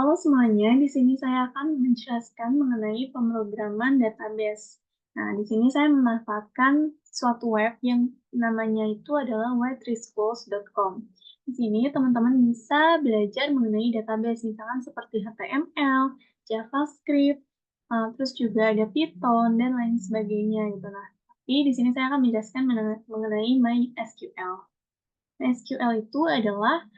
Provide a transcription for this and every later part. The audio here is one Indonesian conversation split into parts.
Halo semuanya, di sini saya akan menjelaskan mengenai pemrograman database. Nah, di sini saya memanfaatkan suatu web yang namanya itu adalah webresource.com. Di sini teman-teman bisa belajar mengenai database, misalkan seperti HTML, JavaScript, terus juga ada Python, dan lain sebagainya gitu. Nah, tapi di sini saya akan menjelaskan mengenai MySQL. MySQL itu adalah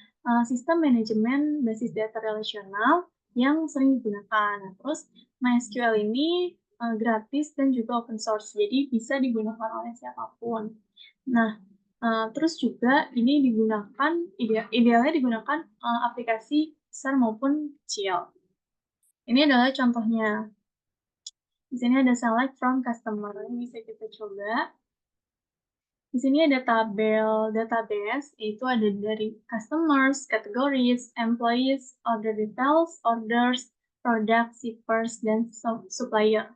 sistem manajemen basis data relasional yang sering digunakan. Nah, terus MySQL ini gratis dan juga open source, jadi bisa digunakan oleh siapapun. Nah, terus juga ini digunakan, idealnya digunakan aplikasi besar maupun kecil. Ini adalah contohnya. Di sini ada select from customer, ini bisa kita coba. Di sini ada tabel database, itu ada dari customers, categories, employees, order details, orders, product, shippers, dan supplier.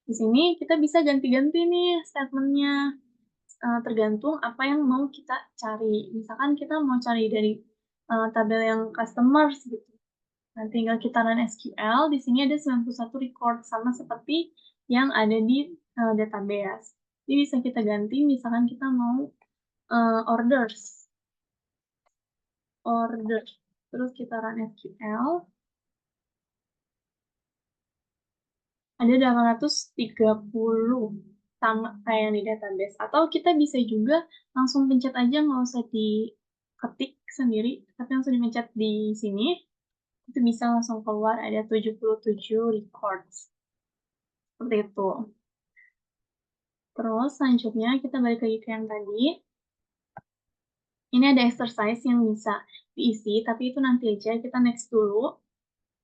Di sini kita bisa ganti-ganti nih statementnya, tergantung apa yang mau kita cari. Misalkan kita mau cari dari tabel yang customers gitu. Nah, tinggal kita run SQL, di sini ada 91 record, sama seperti yang ada di database. Jadi bisa kita ganti, misalkan kita mau orders, terus kita run SQL, ada 830 sama kayak yang di database. Atau kita bisa juga langsung pencet aja, nggak usah diketik sendiri, tapi langsung dipencet di sini, itu bisa langsung keluar ada 77 records. Seperti itu. Terus selanjutnya kita balik lagi ke yang tadi. Ini ada exercise yang bisa diisi, tapi itu nanti aja, kita next dulu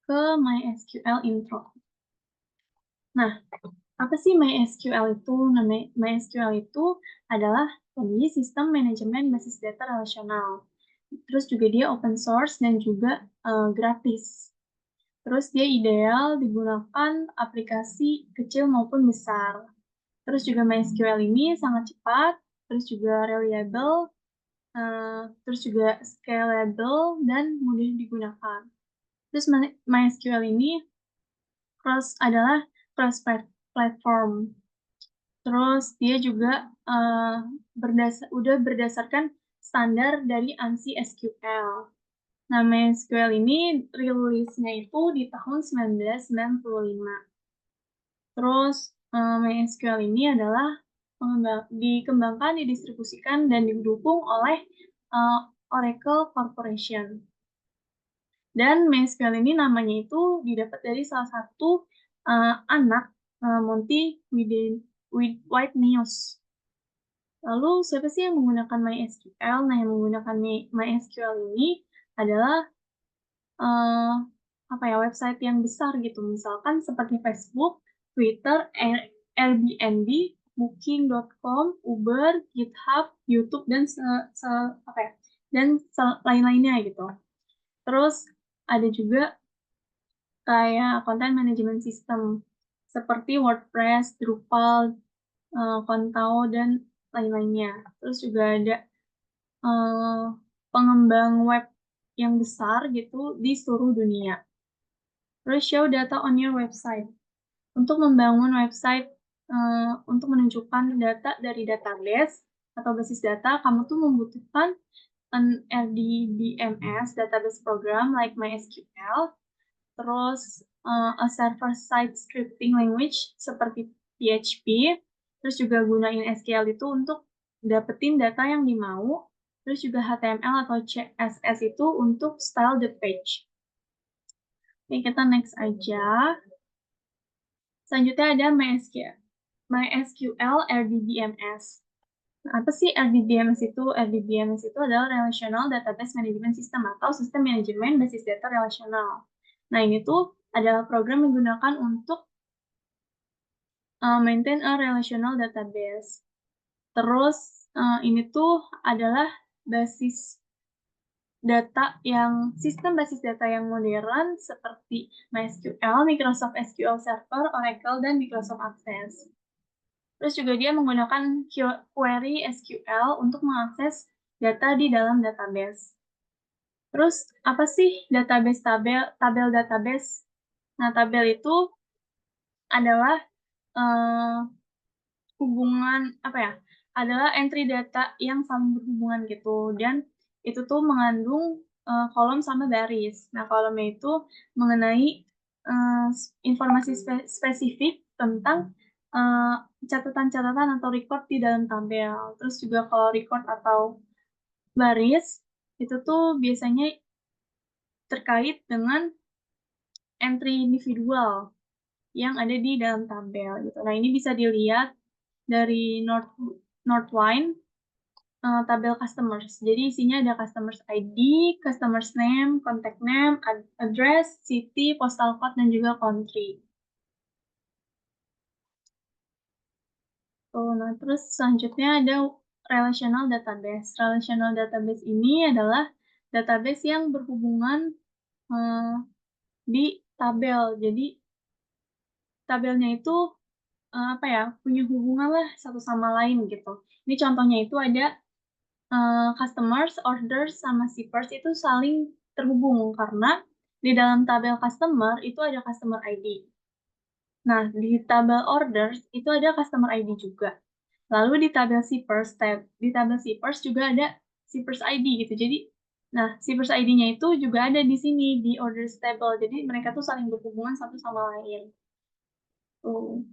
ke MySQL intro. Nah, apa sih MySQL itu? Nah, MySQL itu adalah tadi sistem manajemen basis data relasional. Terus juga dia open source dan juga gratis. Terus dia ideal digunakan aplikasi kecil maupun besar. Terus juga MySQL ini sangat cepat, terus juga reliable, terus juga scalable dan mudah digunakan. Terus MySQL ini adalah cross platform. Terus dia juga udah berdasarkan standar dari ANSI SQL. Nah, MySQL ini rilisnya itu di tahun 1995. Terus MySQL ini adalah dikembangkan, didistribusikan, dan didukung oleh Oracle Corporation. Dan MySQL ini namanya itu didapat dari salah satu anak Monty White News. Lalu siapa sih yang menggunakan MySQL? Nah, yang menggunakan MySQL ini adalah apa ya, website yang besar gitu. Misalkan seperti Facebook, Twitter, Airbnb, Booking.com, Uber, GitHub, YouTube, dan apa ya, dan lain-lainnya gitu. Terus ada juga kayak content management system seperti WordPress, Drupal, Contao, dan lain-lainnya. Terus juga ada pengembang web yang besar gitu di seluruh dunia. Terus show data on your website. Untuk membangun website, untuk menunjukkan data dari database atau basis data, kamu tuh membutuhkan an RDBMS, database program like MySQL, terus a server-side scripting language seperti PHP, terus juga gunain SQL itu untuk dapetin data yang dimau, terus juga HTML atau CSS itu untuk style the page. Oke, kita next aja. Selanjutnya ada MySQL RDBMS. Nah, apa sih RDBMS itu? RDBMS itu adalah Relational Database Management System atau sistem manajemen basis data relasional. Nah, ini tuh adalah program yang digunakan untuk maintain a relational database. Terus ini tuh adalah sistem basis data yang modern seperti MySQL, Microsoft SQL Server, Oracle, dan Microsoft Access. Terus juga dia menggunakan query SQL untuk mengakses data di dalam database. Terus apa sih tabel database? Nah, tabel itu adalah uh, hubungan apa ya? Adalah entry data yang saling berhubungan gitu, dan itu tuh mengandung kolom sama baris. Nah, kolomnya itu mengenai informasi spesifik tentang catatan-catatan atau record di dalam tabel. Terus juga kalau record atau baris itu tuh biasanya terkait dengan entry individual yang ada di dalam tabel gitu. Nah, ini bisa dilihat dari Northline tabel customers. Jadi isinya ada customers ID, customers name, contact name, address, city, postal code, dan juga country. Nah, terus selanjutnya ada relational database. Relational database ini adalah database yang berhubungan di tabel. Jadi tabelnya itu apa ya, punya hubungan lah satu sama lain gitu. Ini contohnya itu ada customers, orders, sama shippers itu saling terhubung karena di dalam tabel customer itu ada customer ID. Nah, di tabel orders itu ada customer ID juga. Lalu di tabel shippers juga ada shippers ID gitu. Jadi, nah, shippers ID-nya itu juga ada di sini di orders table. Jadi mereka tuh saling berhubungan satu sama lain. Tuh.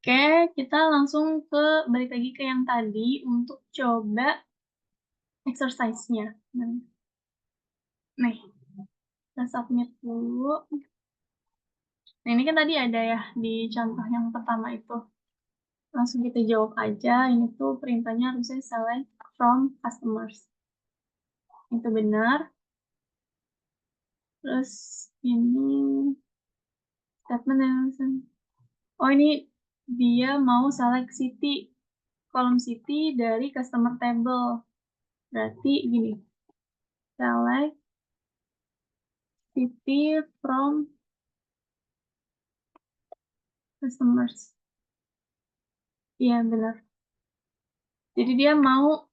Oke, kita langsung balik lagi ke yang tadi untuk coba exercise-nya. Nih, kita submit dulu. Nah, ini kan tadi ada ya di contoh yang pertama itu. Langsung kita jawab aja. Ini tuh perintahnya harusnya select from customers. Itu benar. Terus ini statement yang oh, ini dia mau select city, kolom city dari customer table. Berarti gini, select city from customers. Iya, benar. Jadi dia mau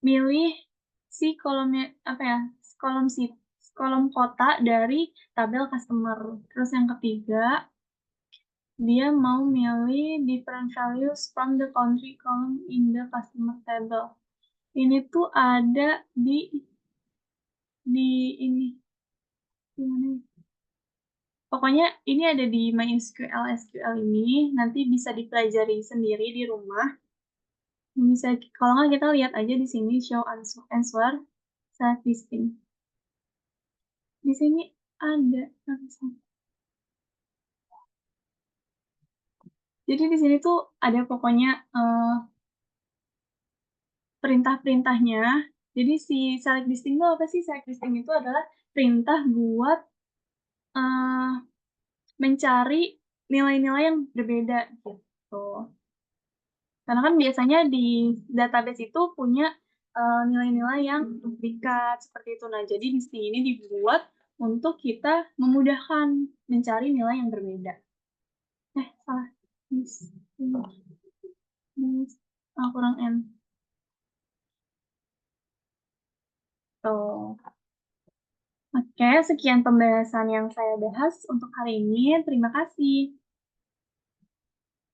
milih si kolomnya apa ya, kolom si kolom kota dari tabel customer. Terus yang ketiga, dia mau milih different values from the country column in the customer table. Ini tuh ada di ini gimana ya? Pokoknya ini ada di MySQL SQL ini, nanti bisa dipelajari sendiri di rumah. Bisa, kalau nggak kita lihat aja di sini show answer select listing. Di sini ada langsung. Jadi di sini tuh ada pokoknya perintah-perintahnya. Jadi si select listing itu apa sih? Select listing itu adalah perintah buat mencari nilai-nilai yang berbeda gitu. Karena kan biasanya di database itu punya nilai-nilai yang duplikat seperti itu. Nah, jadi di sini dibuat untuk kita memudahkan mencari nilai yang berbeda. Salah. Kurang N. Tuh. Oke, sekian pembahasan yang saya bahas untuk hari ini. Terima kasih.